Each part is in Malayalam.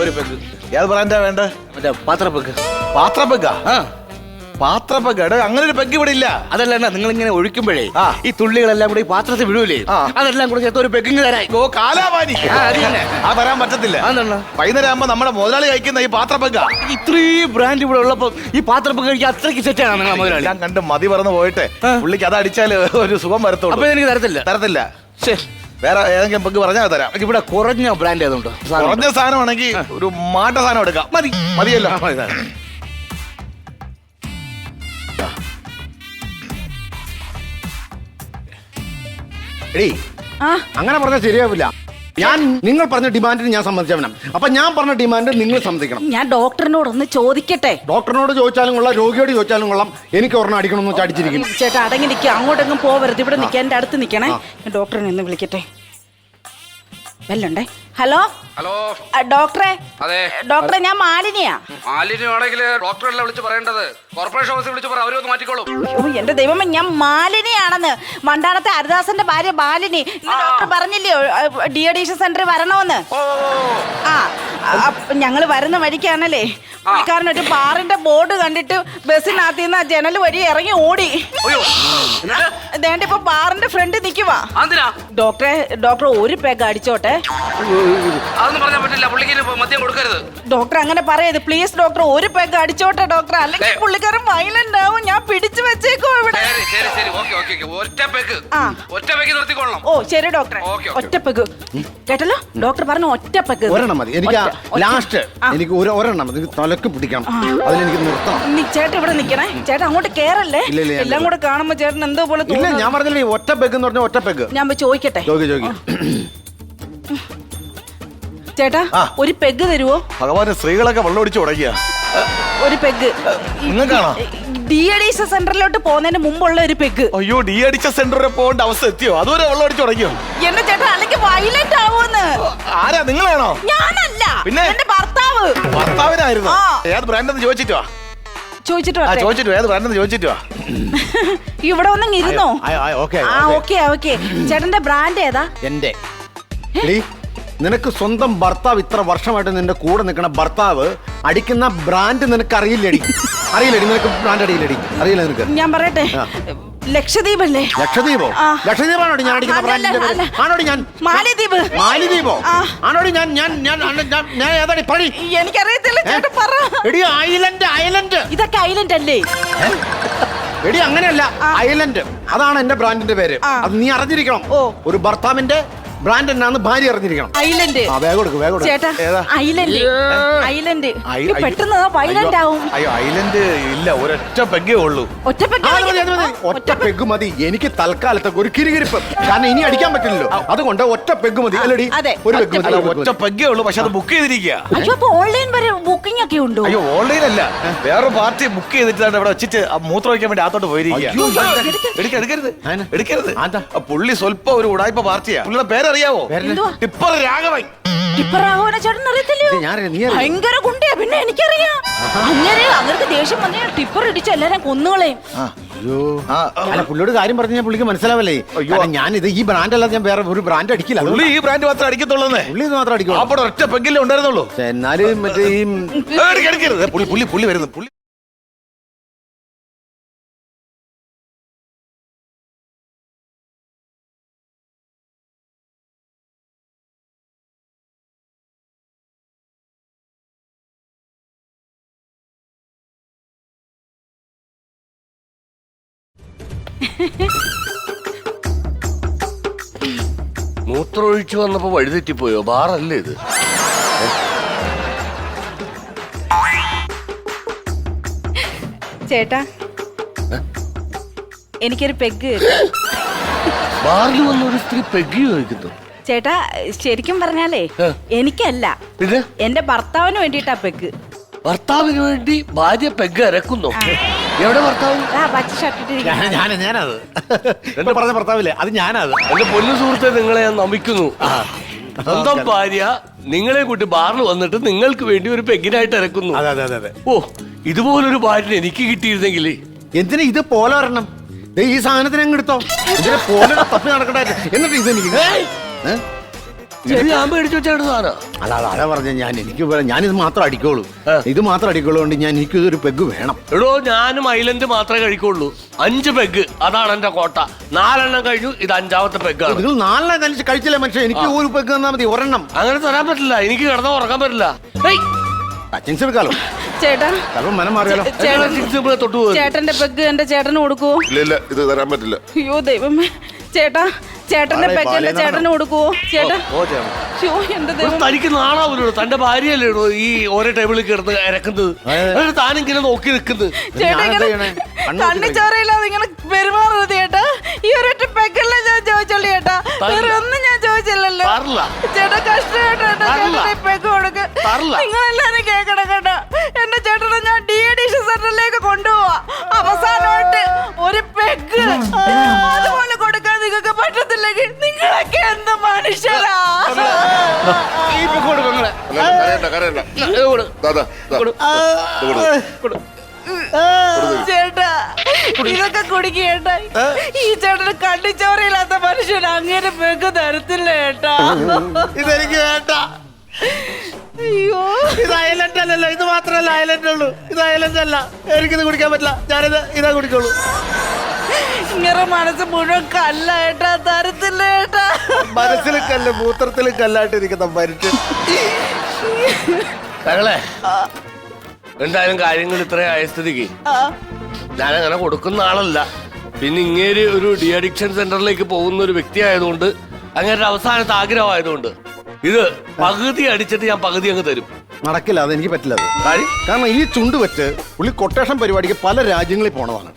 ഒരു പെഗ്. ഏത് ബ്രാൻഡാ വേണ്ട? മറ്റേ പാത്രപ്പെഗ്. പാത്രപ്പെഗ്ഗാ? ആ പാത്രപ്പെഗ്? അങ്ങനെ ഒരു പെഗ് ഇവിടെ ഇല്ല. അതല്ല നിങ്ങൾ ഇങ്ങനെ ഒഴിക്കുമ്പോഴേ ആ. ഈ തുള്ളികളെല്ലാം കൂടി ഈ പാത്രത്തിൽ വിടൂലേ, അതെല്ലാം കൂടെ ചേർത്ത് ഒരു പെഗ്ഗിങ് തരാൻ. ഓ കാലാപാനി. ആ തരാൻ പറ്റത്തില്ല. വൈകുന്നേരം ആകുമ്പോ നമ്മുടെ മുതലാളി കഴിക്കുന്ന ഈ പാത്രപ്പെഗ്ഗാ. ഇത്രയും ബ്രാൻഡ് ഇവിടെ ഉള്ളപ്പോ ഈ പാത്രപ്പെഗ് കഴിക്കാൻ അത്രയ്ക്ക് സെറ്റാണ് നിങ്ങളെ മുതലാളി. ഞാൻ കണ്ട് മതി പറന്ന് പോയിട്ട് പുള്ളിക്ക് അത് അടിച്ചാല് ഒരു സുഖം വരത്തുള്ളൂ. അപ്പൊ എനിക്ക് തരത്തില്ല. തരത്തില്ല. വേറെ ഏതെങ്കിലും പെഗ് പറഞ്ഞാൽ തരാം. ഇവിടെ കുറഞ്ഞ ബ്രാൻഡ് ഏതുണ്ട്? കുറഞ്ഞ സാധനമാണെങ്കിൽ ഒരു മാട്ട സാധനം എടുക്കാം. മതി. മതിയല്ലോ. എടീ, അങ്ങനെ പറഞ്ഞാൽ ശരിയാവില്ല. ഞാൻ നിങ്ങൾ പറഞ്ഞ ഡിമാൻഡിന് ഞാൻ സമ്മതിച്ചവനാണ്. അപ്പൊ ഞാൻ പറഞ്ഞ ഡിമാൻഡ് നിങ്ങൾ സമ്മതിക്കണം. ഞാൻ ഡോക്ടറിനോടൊന്ന് ചോദിക്കട്ടെ. ഡോക്ടറിനോട് ചോദിച്ചാലും കൊള്ളാം, രോഗിയോട് ചോദിച്ചാലും കൊള്ളാം. എനിക്ക് ഒരെണ്ണം അടിക്കണമെന്ന് വെച്ചാൽ അടിച്ചിരിക്കും. ചേട്ടാ അടങ്ങി നിൽക്കുക, അങ്ങോട്ടെങ്ങും പോവരുത്. ഇവിടെ നിൽക്കാൻ എൻ്റെ അടുത്ത് നിൽക്കണേ. ഞാൻ ഡോക്ടറിനെ ഒന്ന് വിളിക്കട്ടെ. ബെല്ലുണ്ടേ. ഹലോ ഹലോ ഡോക്ടറെ. അതെ ഡോക്ടറെ, ഞാൻ മാലിനിയാ. മാലിന്യമാണെങ്കിൽ ഡോക്ടറല്ല വിളിച്ച് പറയേണ്ടത്, കോർപ്പറേഷൻ ഓഫീസിൽ വിളിച്ച് പറ, അവരൊന്ന് മാറ്റിക്കോളും. എന്റെ ദൈവമേ, ഞാൻ മാലിനിയാണെന്ന്. മണ്ടാണത്തെ ഹരിദാസന്റെ ഭാര്യ മാലിനി. ഡോക്ടർ പറഞ്ഞില്ലയോ ഡീഅഡിക്ഷൻ സെന്ററിൽ വരണമെന്ന്? ആ ഞങ്ങള് വരുന്ന വഴിക്കാണല്ലേ പുള്ളിക്കാരൻ ഒരു ബാറിന്റെ ബോർഡ് കണ്ടിട്ട് ബസ്സിനകത്ത് നിന്ന് ജനൽ വഴി ഇറങ്ങി ഓടി. ദേണ്ട ഇപ്പൊ ബാറിന്റെ ഫ്രണ്ട് നിക്കുവാ. ഡോക്ടർ ഒരു പെഗ് അടിച്ചോട്ടെ. അതൊന്നും പറഞ്ഞാൽ പറ്റില്ല, പുള്ളിക്ക് മദ്യം കൊടുക്കരുത്. ഡോക്ടർ അങ്ങനെ പറയരുത് പ്ലീസ്. ഡോക്ടർ ഒരു പെഗ് അടിച്ചോട്ടെ ഡോക്ടർ, അല്ലെങ്കിൽ പുള്ളിക്കാരൻ വയലന്റ് ആവും. ഞാൻ പിടിച്ചു വെച്ചേക്കോ ഇവിടെ. ഒറ്റ പെഗ് നിർത്തിക്കൊള്ളണം. ഓ ശരി ഡോക്ടറെ, ഒറ്റ പെഗ് കേട്ടല്ലോ. ഡോക്ടർ പറഞ്ഞു ഒറ്റ പെഗ്. ഒരെണ്ണം മതി എനിക്ക്. ലാസ്റ്റ് എനിക്ക് ഒരെണ്ണം മതി. തലക്ക് പിടിക്കണം, അതിലെനിക്ക് നിർത്തണം. ചേട്ടൻ ഇവിടെ നിക്കണേ. ചേട്ടൻ അങ്ങോട്ട് കേറല്ലേ. എല്ലാം കൂടെ കാണുമ്പോ ചേട്ടൻ എന്തോ പോലെ. ഇല്ല, ഞാൻ പറഞ്ഞില്ലേ ഒറ്റ പെഗ് എന്ന് പറഞ്ഞ ഒറ്റ പെഗ്. ഞാൻ ചോദിക്കട്ടെ. ചോദിക്കും. ചേട്ടാ ഒരു പെഗ് തരുവോ? ഭഗവാന് സ്ത്രീകളൊക്കെ വെള്ളം ഒടിച്ചു തുടങ്ങിയ ഒരു പെഗ് നിങ്ങൾക്കാണോ? ഡീഅഡിക്ഷൻ സെന്ററിലോട്ട് പോകുന്നതിന് മുമ്പുള്ള ഒരു പെഗ്. അയ്യോ, ഡീഅഡിക്ഷൻ സെന്റർ വരെ പോകേണ്ട അവസ്ഥ എത്തിയോ? അതുവരെ വെള്ളം അടിച്ചു തുടങ്ങിയോ? എന്റെ ചേട്ടാ അല്ലെങ്കിൽ വയലന്റ് ആവോന്ന്. ആരാ? നിങ്ങളാണോ? ഞാനല്ല, പിന്നെ എന്റെ ഭർത്താവ്. ഭർത്താവിനായിരുന്നു. ഏത് ബ്രാൻഡെന്ന് ചോദിച്ചിട്ടോ? ചോദിച്ചിട്ടോ? ഏത് ബ്രാൻഡെന്ന് ചോദിച്ചിട്ടോ? ഇവിടെ ഒന്നും ഇരുന്നോ? ഓക്കെ. ചേട്ടന്റെ ബ്രാൻഡ് ഏതാ? എന്റെ നിനക്ക് സ്വന്തം ഭർത്താവ് ഇത്ര വർഷമായിട്ട് നിന്റെ കൂടെ നിൽക്കുന്ന ഭർത്താവ് അടിക്കുന്ന ബ്രാൻഡ് നിനക്ക് അറിയില്ലടി. നിനക്ക് ബ്രാൻഡ് അറിയില്ല നിനക്ക്. ഞാൻ പറയട്ടെ, ലക്ഷദ്വീപ് അല്ലേ? ലക്ഷദ്വീപോ? ലക്ഷദ്വീപാണോടി ഞാൻ അടിക്കുന്ന ബ്രാൻഡിന്റെ? ആണോടി ഞാൻ മാലിദ്വീപ്. മാലിദ്വീപോ? ആണോടി ഞാൻ ഏതാടി പണി? എനിക്കറിയത്തില്ല ചേട്ടാ, പറ. എടി ഐലൻഡ്. ഇതൊക്കെ ഐലൻഡ് അല്ലേ? എടി അങ്ങനെയല്ല, ഐലൻഡ് അതാണ് എന്റെ ബ്രാൻഡിന്റെ പേര്. അത് നീ അറിഞ്ഞിരിക്കണം. ഒരു ഭർത്താവിന്റെ ബ്രാൻഡ് എന്നാന്ന് ഭാര്യ അറിഞ്ഞിരിക്കണം. ഐലൻഡ്. ചേട്ടാ ഐലൻഡ് പെട്ടെന്ന് വൈലന്റ് ആവും. അയ്യോ, ഐലൻഡ് ഇല്ല, ഒരൊറ്റ പെഗ്ഗേ ഉള്ളൂ. ഒറ്റ പെഗ് മതി എനിക്ക് തൽക്കാലത്തൊക്കെ ഒരു കിരികിരിപ്പ്. കാരണം ഇനി അടിക്കാൻ പറ്റില്ലല്ലോ, അതുകൊണ്ട് ഒറ്റ പെഗ് മതി. അല്ലടി, ഒരു പെഗ് മതി. ഒറ്റ പെഗ്ഗേ ഉള്ളൂ, പക്ഷെ അത് ബുക്ക് ചെയ്തിരിക്കുക. അയ്യോ, അപ്പൊ ഓൺലൈൻ വരെ ബുക്കിംഗ് ഒക്കെ ഉണ്ടോ? അയ്യോ, ഓൺലൈൻ അല്ല, വേറെ പാർട്ടി ബുക്ക് ചെയ്തിട്ടാണ് ഇവിടെ വെച്ചിട്ട് മൂത്രം വയ്ക്കാൻ വേണ്ടി അകത്തോട്ട് പോയിരിക്കുക. എടുക്കരുത്. പുള്ളി സ്വല്പം ഒരു ഉടായ്പ പാർട്ടിയാ. പുള്ളിയുടെ പേരറിയാവോ? ടിപ്പർ രാഘവൻ. ഭയങ്കര ഗുണ്ടയാ. പിന്നെ എനിക്കറിയാം. അവർക്ക് ദേഷ്യം വന്ന ടിപ്പർ ഇടിച്ച് എല്ലാരും കൊന്നുകളയും. അല്ല, പുള്ളിയോട് കാര്യം പറഞ്ഞാൽ പുള്ളിക്ക് മനസ്സിലാവല്ലേ? ഞാൻ ഇത് ഈ ബ്രാൻഡ് അല്ലാതെ ഞാൻ വേറെ ഒരു ബ്രാൻഡ് അടിക്കില്ല. പുള്ളി ഈ ബ്രാൻഡ് മാത്രം അടിക്കത്തുള്ളൂ. പുള്ളി ഇത് മാത്രം അടിക്കുള്ളൂ. അപ്പോൾ ഒറ്റ പെഗ്ഗിലേ ഉണ്ടായിരുന്നുള്ളൂ. എന്നാലും മറ്റേ ഈ പുള്ളി വരുന്നു. പുള്ളി മൂത്രമൊഴിച്ചു വന്നപ്പോ വഴിതെറ്റിപ്പോയോ? ബാറല്ലേ ഇത്? ചേട്ടാ എനിക്കൊരു പെഗ്. ബാറിൽ വന്ന ഒരു സ്ത്രീ പെഗ് ചോദിക്കുന്നു. ചേട്ടാ ശരിക്കും പറഞ്ഞാലേ എനിക്കല്ല, പിന്നെ എന്റെ ഭർത്താവിന് വേണ്ടിട്ടാ പെഗ്. ഭർത്താവിന് വേണ്ടി ഭാര്യ പെഗ് ഇറക്കുന്നു? എവിടെ ഭർത്താവ്? ഞാനത് പറഞ്ഞ ഭർത്താവില്ലേ, അത് ഞാനത്. എന്റെ പൊന്നു സുഹൃത്തെ, നിങ്ങളെ ഞാൻ നമിക്കുന്നു. സ്വന്തം ഭാര്യ നിങ്ങളെ കൂട്ടി ബാറിൽ വന്നിട്ട് നിങ്ങൾക്ക് വേണ്ടി ഒരു പെഗ്ഗിനായിട്ട് ഇറക്കുന്നു. ഓ, ഇതുപോലൊരു ഭാര്യ എനിക്ക് കിട്ടിയിരുന്നെങ്കിൽ. എന്തിനാ ഇത് പോലെ വരണം? ഈ സാധനത്തിന് അങ്ങ് എടുത്തോ. ഇതിനെ പോലെ തപ്പി നടക്കണ്ടായിരുന്നു. എന്നിട്ട് ഇതെനിക്ക് ഇത് ഞാൻ മേടിച്ചു വെച്ചാണ് സാധനം. അല്ല അതാ പറഞ്ഞ ഞാനിത് മാത്രം അടിക്കുള്ളൂ. ഇത് മാത്രം അടിക്കുള്ളൂ ഞാൻ എനിക്കിതൊരു പെഗ് വേണം. എടോ ഞാനും ഐലൻഡ് മാത്രമേ കഴിക്കുള്ളൂ. 5 പെഗ് അതാണ് എന്റെ കോട്ട. 4 എണ്ണം കഴിഞ്ഞു, ഇത് 5ാമത്തെ പെഗ്ഗാണ്. നിങ്ങൾ 4 എണ്ണം കഴിച്ചില്ല മനുഷ്യൻ. എനിക്ക് ഒരു പെഗ് തന്നാൽ മതി, ഒരെണ്ണം. അങ്ങനെ തരാൻ പറ്റില്ല, എനിക്ക് കിടന്ന ഉറക്കാൻ പറ്റില്ല. ടച്ചിങ്സ് എടുക്കാലോ ചേട്ടാ, ചിലപ്പോൾ മനം മാറിയാലോ. തൊട്ടു പോകും. ചേട്ടന്റെ പെഗ് എന്റെ ചേട്ടന് കൊടുക്കുവോ? ഇല്ല ഇത് തരാൻ പറ്റില്ല. അയ്യോ ദൈവമേ, ചേട്ടാ ചേട്ടന്റെ പെഗ് എന്റെ ചേട്ടന് കൊടുക്കുവോ? ചേട്ടാ അയ്യോ എന്റെ ദൈവം. തനിക്ക് നാണാവൂലോ, തന്റെ ഭാര്യയല്ലേ ഈ ഓരോ ടേബിളിൽ കിടന്ന് ഇരക്കുന്നത്. താനിങ്ങനെ നോക്കി നിൽക്കുന്നത്. ചേട്ടാ ഇങ്ങനെ കണ്ണിച്ചോറയില്ലാതെ ഇങ്ങനെ പെരുമാറരുത് ചേട്ടാ. ഈ ഒരൊറ്റ പെഗല്ലേ ഞാൻ ചോദിച്ചോളൂ ചേട്ടാ, വേറെ ഒന്നും ഞാൻ ചോദിച്ചില്ലല്ലോ ചേട്ടാ. കഷ്ടമായിട്ട് പെഗ് കൊടുക്ക. നിങ്ങളെല്ലാരും കേൾക്കണം കേട്ടോ. എന്റെ ചേട്ടനെ ഞാൻ ഡീഅഡിക്ഷൻ സെന്ററിലേക്ക് കൊണ്ടുപോവാ. അവസാനമായിട്ട് ഒരു പെഗ് അതുപോലെ കൊടുക്കാൻ നിങ്ങൾക്ക് പറ്റത്തില്ലെങ്കിൽ നിങ്ങളൊക്കെ എന്താ മനുഷ്യരാ? ചേട്ടാ ഇതൊക്കെ കുടിക്കേട്ടാ. ഈ ചേട്ടന് കണ്ണിച്ചോറയില്ലാത്ത മനുഷ്യൻ അങ്ങനെ പെഗ് തരത്തില്ല ചേട്ടാ. ഇതെനിക്ക് വേണ്ട. അയ്യോ ഇത് ഐലൻഡ് അല്ലല്ലോ, ഇത് മാത്രമല്ല ഐലൻഡ് ഉള്ളൂ. ഇത് ഐലൻഡ് അല്ല, എനിക്കിത് കുടിക്കാൻ പറ്റില്ല. ഇതാ കുടിക്കുള്ളൂ. ഇങ്ങനെ മനസ്സ് മുഴുവൻ കല്ലായിട്ടാ, തരത്തില്ല ചേട്ടാ. മനസ്സിൽ കല്ല്, മൂത്രത്തിൽ കല്ലായിട്ട് ഇരിക്കുന്ന മനുഷ്യൻ. തങ്ങളെ എന്തായാലും കാര്യങ്ങൾ ഇത്രയായ സ്ഥിതിക്ക് ഞാനങ്ങനെ കൊടുക്കുന്ന ആളല്ല. പിന്നെ ഇങ്ങേര് ഒരു ഡി അഡിക്ഷൻ സെന്ററിലേക്ക് പോകുന്ന ഒരു വ്യക്തി ആയതുകൊണ്ട്, അങ്ങനെ അവസാനത്തെ ആഗ്രഹമായതുകൊണ്ട് ഇത് പകുതി അടിച്ചിട്ട് ഞാൻ പകുതി അങ്ങ് തരും. നടക്കില്ല, അത് എനിക്ക് പറ്റില്ല. കാരണം ഈ ചുണ്ട് വെച്ച് പുള്ളി കൊട്ടേഷൻ പരിപാടിക്ക് പല രാജ്യങ്ങളിൽ പോണതാണ്.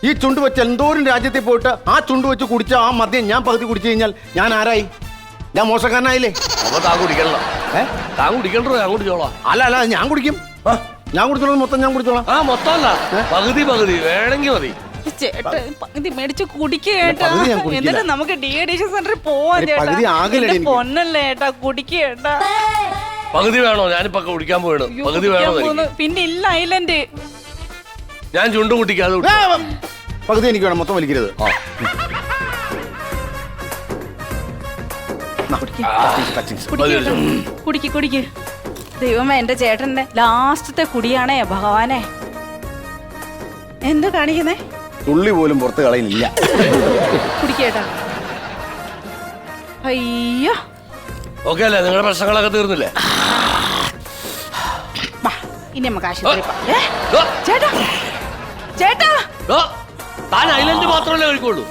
ഈ ചുണ്ട് വെച്ച് എന്തോരം രാജ്യത്തിൽ പോയിട്ട് ആ ചുണ്ട് വെച്ച് കുടിച്ച ആ മദ്യം ഞാൻ പകുതി കുടിച്ചു കഴിഞ്ഞാൽ ഞാൻ ആരായി? ഞാൻ മോശക്കാരനായില്ലേ? അപ്പൊ താൻ കുടിക്കണല്ലോ. താൻ കുടിക്കണ്ടോ? ഞാൻ കുടിച്ചോളാം. അല്ല ഞാൻ കുടിക്കും. ഞാൻ കുടിച്ചോളാം, മൊത്തം ഞാൻ കുടിച്ചോളാം. മൊത്തമല്ല, പകുതി വേണമെങ്കിൽ മതി. ചേട്ടാ പകുതി മേടിച്ച് കുടിക്കേട്ടാ. എന്നിട്ട് നമുക്ക് ഡീഅഡിക്ഷൻ സെന്ററിൽ പോവാൻ ചേട്ടാ. പൊന്നല്ലേ ചേട്ടാ, കുടിക്കേട്ടാ. പകുതി വേണോ? ഞാനിപ്പോ കുടിക്കാൻ പോയിടും. പകുതി വേണോ? പിന്നെ ഇല്ല ഐലൻഡ്. ഞാൻ ചുണ്ട് കുട്ടിക്കാതെ പകുതി എനിക്ക് വേണം, മൊത്തം വലിക്കരുത്. കുടിക്ക്. ദൈവമേ, എന്റെ ചേട്ടന്റെ ലാസ്റ്റത്തെ കുടിയാണേ ഭഗവാനെ. എന്താ കാണിക്കുന്നേ? തുള്ളി പോലും പുറത്ത് കളയുന്നില്ല. കുടിക്കേട്ടാ. അയ്യോ ഓക്കെ അല്ലേ? നിങ്ങളുടെ പ്രശ്നങ്ങളൊക്കെ തീർന്നില്ലേ? ഇനി നമുക്ക് ആശുപത്രി. ചേട്ടാ ചേട്ടാ, താൻ ഐലൻഡ് മാത്രമല്ലേ കഴിക്കുള്ളൂ.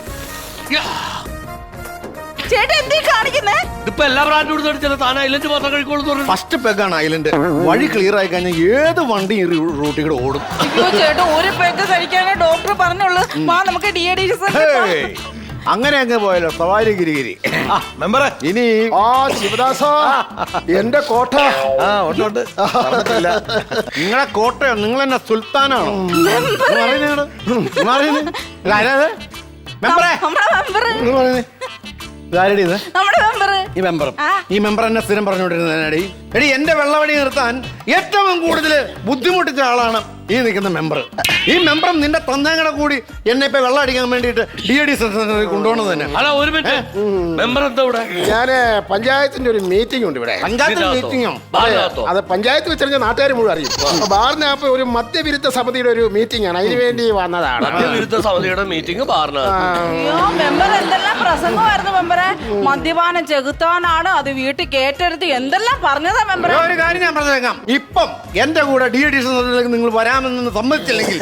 ചേട്ടാ എന്തീ കാണിക്കുന്നേ? ഇതിപ്പോ എല്ലാ ബ്രാൻഡും എടുത്തടിച്ചാലും താൻ ഐലൻഡ് മാത്രം കഴിക്കുള്ളൂ. ഫസ്റ്റ് പെഗാണ് ഐലൻഡ്. വഴി ക്ലിയർ ആയി കഴിഞ്ഞാൽ ഏത് വണ്ടി ഈ റൂട്ടിൽ കൂടെ ഓടും. അയ്യോ ചേട്ടാ, ഒരു പെഗ് കഴിക്കാനേ ഡോക്ടർ പറഞ്ഞുള്ളൂ. വാ നമുക്ക് ഡീഅഡിക്ഷൻ സെന്ററിൽ. അങ്ങനെ അങ്ങ് പോയല്ലോ സവാരി ഗിരിഗിരി. മെമ്പറെ ഇനി ശിവദാസ, എന്റെ കോട്ട. നിങ്ങളെ കോട്ടയോ? നിങ്ങൾ എന്നെ സുൽത്താനാണോ? ഈ മെമ്പർ എന്നെ സ്ഥിരം പറഞ്ഞുകൊണ്ടിരുന്നടി. എടി എന്റെ വെള്ളവടി നിർത്താൻ ഏറ്റവും കൂടുതൽ ബുദ്ധിമുട്ടിച്ച ആളാണ് ഈ നിൽക്കുന്ന മെമ്പർ. ഈ മെമ്പറും നിന്റെ തന്നേങ്ങടെ കൂടി എന്നെ ഇപ്പൊ വെള്ളം അടിക്കാൻ വേണ്ടിട്ട് ഡീഅഡിക്ഷൻ സെന്ററിൽ കൊണ്ടുപോകണത് തന്നെ. ഒരു മിനിറ്റ്, മെമ്പർ എന്താ ഇവിടെ? ഞാന് പഞ്ചായത്തിന്റെ ഒരു മീറ്റിംഗ് ഉണ്ട് ഇവിടെ. പഞ്ചായത്ത് മീറ്റിംഗോ? അത് പഞ്ചായത്ത് വെച്ചിരുന്ന നാട്ടുകാർ മുഴുവൻ അറിയും. ബാറിനകത്ത് ഒരു മദ്യവിരുദ്ധ സമിതിയുടെ ഒരു മീറ്റിംഗ് ആണ്, അതിനു വേണ്ടി വന്നതാണ്. മദ്യവിരുദ്ധ സമിതിയുടെ മീറ്റിംഗ് ബാറിനകത്ത്. അയ്യോ മെമ്പർ എന്തെല്ലാം പ്രസംഗമായിരുന്നു മെമ്പറെ. മദ്യപാനം ചെകുത്താനാണ്, അത് വീട്ടിൽ കേട്ടെടുത്ത് എന്തെല്ലാം പറഞ്ഞതാ മെമ്പറെ. ഒരു കാര്യം ഞാൻ പറഞ്ഞേക്കാം. ഇപ്പം എന്റെ കൂടെ ഡീഅഡിക്ഷൻ സെന്ററിലേക്ക് നിങ്ങൾ വരാമെന്ന് സമ്മതിച്ചില്ലെങ്കിൽ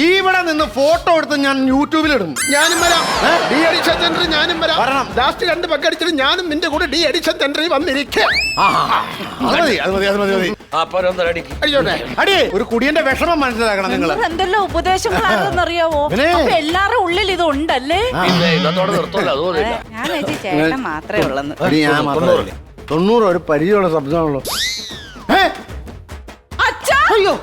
ഇവിടെ നിന്ന് ഫോട്ടോ എടുത്ത് ഞാൻ യൂട്യൂബിലിടും. ഞാനും വരാം, ഡീഅഡിക്ഷൻ സെന്ററിൽ ഞാനും വരാം. ലാസ്റ്റ് 2 പെഗ് അടിച്ചിട്ട് ഞാനും നിന്റെ കൂടെ ഡീഅഡിക്ഷൻ സെന്ററിൽ വന്നിരിക്കാം. ഒരു കുടിയന്റെ വിഷമം മനസ്സിലാക്കണം നിങ്ങൾ. എന്തെല്ലാം ഉപദേശങ്ങളാണെന്നറിയാവോ? എല്ലാരുടെ ഉള്ളിൽ ഇത് ഉണ്ടല്ലേ? ഞാൻ ചേട്ടൻ മാത്രമേ ഉള്ളെന്ന്. ഞാൻ മാത്രമല്ലേ 90 ഒരു പരിചയമുള്ള ശബ്ദമാണല്ലോ. അച്ഛാ, അയ്യോ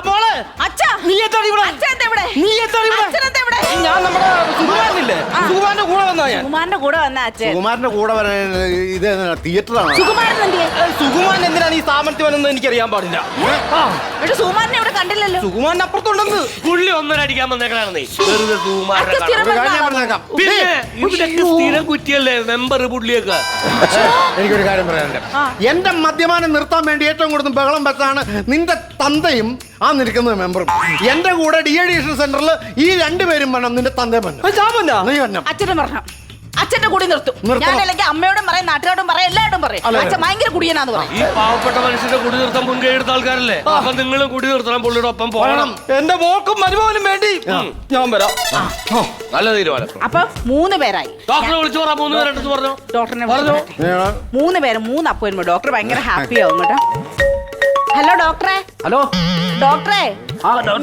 മോളെ, അച്ഛാ, നീ എത്താടി ഇവിടെ? അച്ഛൻ എന്താ ഇവിടെ? നീ എത്താടി ഇവിടെ? അച്ഛൻ എന്താ ഇവിടെ? ഞാൻ നമ്മുടെ സുകുമാരനില്ലേ സുകുമാരന്റെ കൂടെ വന്നാ ഞാൻ സുകുമാരന്റെ കൂടെ വന്ന അച്ഛൻ സുകുമാരന്റെ കൂടെ വരാൻ ഇത് തിയേറ്ററാണ്. സുകുമാരൻ എന്തിയെ? സുകുമാരൻ എന്തിനാണ് ഈ സ്ഥാപനത്തിൽ വന്നെന്ന് എനിക്കറിയാൻ പാടില്ല. പക്ഷെ സുകുമാരനെ ഇവിടെ കണ്ടില്ലല്ലോ. സുകുമാരൻ അപ്പുറത്തുണ്ടെന്ന്. പുള്ളി ഒന്നരടിക്കാൻ വന്നേക്കണാണ് നീ വെറുതെ തൂമാരുടെ അച്ഛൻ സ്ഥിരം ഒരു കാര്യം ഞാൻ വന്നതാണോ? പറഞ്ഞേക്കാം. പിന്നെ ഇവിടെയൊക്കെ സ്ഥിരം കുറ്റിയല്ലേ മെമ്പർ പുള്ളിയൊക്കെ. എനിക്കൊരു കാര്യം പറയാനുണ്ട്. എന്റെ മദ്യപാനം നിർത്താൻ വേണ്ടി ഏറ്റവും കൂടുതൽ ബഹളം വെച്ചാണ് നിന്റെ തന്തയും ആ നിൽക്കുന്ന മെമ്പറും. എന്റെ കൂടെ ഡി അഡിക്ഷൻ സെന്ററിൽ ഈ രണ്ടുപേരും വേണം. നിന്റെ തന്തയും വരണം. നീ വരണം. അച്ഛനും പറഞ്ഞു അച്ഛന്റെ കൂടി നിർത്തും. നിർത്തണം. ഞാനല്ലെങ്കിൽ അമ്മയോടും പറയും, നാട്ടുകാരോടും പറയും, എല്ലാവരോടും പറയും. അല്ലേ? അച്ഛൻ ഭയങ്കര കുടിയനാന്ന് പറയും. ഈ പാവപ്പെട്ട മനുഷ്യന്റെ കുടി നിർത്താൻ മുൻകൈ എടുത്ത ആൾക്കാരല്ലേ? അപ്പൊ നിങ്ങളും കുടി നിർത്തണം, പുള്ളിയുടെ ഒപ്പം പോകണം. എന്റെ മോൾക്കും മരുമോനും വേണ്ടി ഞാൻ വരാം. നല്ല തീരുമാനം. അപ്പൊ 3 പേരായി. ഡോക്ടറെ വിളിച്ചു പറ 3 പേരെടുത്ത് പറഞ്ഞു. ഡോക്ടറിനെ പറഞ്ഞോ. 3 പേര് 3 അപ്പോയിന്റ്മെന്റ്. ഡോക്ടർ ഭയങ്കര ഹാപ്പി ആവും കേട്ടോ. ഹലോ ഡോക്ടറെ. ഹലോ ഡോക്ടറെ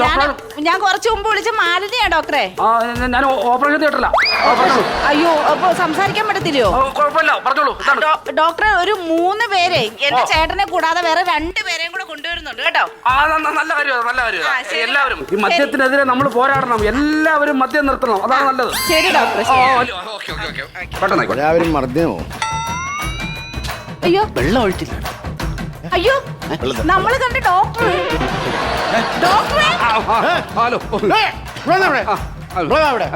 ഡോക്ടർ ഞാൻ കുറച്ച് മുമ്പ് വിളിച്ച മാലിന്യാ ഡോക്ടറെ. ഞാൻ ഓപ്പറേഷൻ തിയേറ്ററില്ല. അയ്യോ അപ്പൊ സംസാരിക്കാൻ പറ്റത്തില്ലയോ? കുഴപ്പമില്ല, പറഞ്ഞോളൂ. ഡോക്ടറെ ഒരു 3 പേരെ എന്റെ ചേട്ടനെ കൂടാതെ വേറെ 2 പേരെയും കൂടെ കൊണ്ടുവരുന്നുണ്ട് കേട്ടോ. നല്ല കാര്യമാണ്, നല്ല ആ, കാര്യമാണ്. ശരി. എല്ലാവരും ഈ മദ്യത്തിനെതിരെ നമ്മൾ പോരാടണം. എല്ലാവരും മദ്യം നിർത്തണം. അതാണ് നല്ലത്. ശരി ഡോക്ടറെ. പെട്ടെന്ന് എല്ലാവരും മർദ്ദനമോ? അയ്യോ വെള്ളം ഒഴിച്ചില്ല. അയ്യോ നമ്മള് കണ്ട ഡോക്ടർ. ഡോക്ടറെ ഹലോ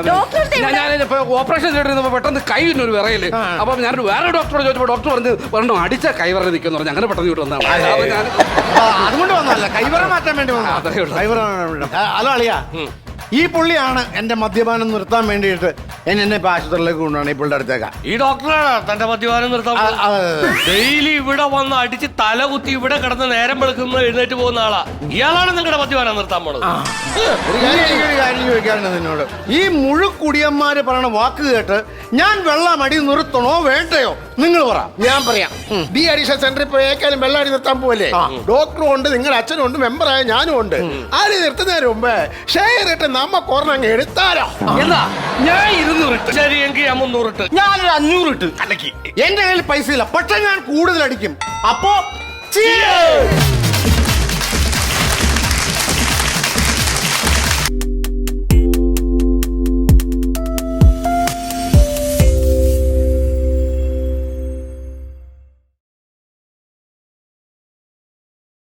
ഡോക്ടർ ഞാനിപ്പോ ഓപ്പറേഷൻ ചെയ്തിരുന്നപ്പോ പെട്ടെന്ന് കൈവിനൊരു വിറയില്. അപ്പൊ ഞാനൊരു വേറെ ഡോക്ടറോട് ചോദിച്ചപ്പോ ഡോക്ടർ പറഞ്ഞു അടിച്ച കൈവറ നിൽക്കുന്നു പറഞ്ഞു. അങ്ങനെ പെട്ടെന്ന് ഇങ്ങോട്ട് വന്നതാണ്. അപ്പൊ ഞാൻ അതുകൊണ്ട് വന്നല്ല, കൈവറ മാറ്റാൻ വേണ്ടി വന്നതാ. അതേ ഉള്ളൂ. കൈവറ ഹലോ അളിയാ, ഈ പുള്ളിയാണ് എന്റെ മദ്യപാനം നിർത്താൻ വേണ്ടിയിട്ട് എന്നെ ഇപ്പൊ ആശുപത്രിയിലേക്ക് കൊണ്ടുപോകണം. ഈ പുള്ളിയുടെ അടുത്തേക്കാ. ഈ ഡോക്ടറാണ് തന്റെ മദ്യപാനം നിർത്താൻ ഡെയിലി ഇവിടെ വന്ന് അടിച്ച് തല കുത്തി ഇവിടെ കിടന്ന് നേരം വെളുക്കുന്ന എഴുന്നേറ്റ് പോകുന്ന ആളാ. ഇയാളാണ് നിങ്ങളുടെ മദ്യപാനം നിർത്താൻ പോണത്. ഒരു കാര്യം ചോദിക്കാറുണ്ട് നിന്നോട്. ഈ മുഴുക്കുടിയന്മാര് പറയണ വാക്ക് കേട്ട് ഞാൻ വെള്ളം അടി നിർത്തണോ വേണ്ടയോ? നിങ്ങൾ പറ. ഞാൻ പറയാം. ഡി അഡിക്ഷൻ സെന്ററിൽ പോയി ഏക്കാലും വെള്ളാടി നിർത്താൻ പോവല്ലേ? ഡോക്ടറും ഉണ്ട്, നിങ്ങളുടെ അച്ഛനും ഉണ്ട്, മെമ്പറായ ഞാനും ഉണ്ട്. ആര് നിർത്തുന്നതിന് മുമ്പ് ഷെയർ ഇട്ട് നമ്മ കൊറങ്ങ് എടുത്താലോ? എന്താ ഞാൻ 200 ഇട്ട്. ശരി, എങ്കിൽ ഞാൻ 300 ഇട്ട്. ഞാനൊരു 500 ഇട്ട്. എന്റെ കയ്യിൽ പൈസ ഇല്ല, പക്ഷെ ഞാൻ കൂടുതൽ അടിക്കും. അപ്പോ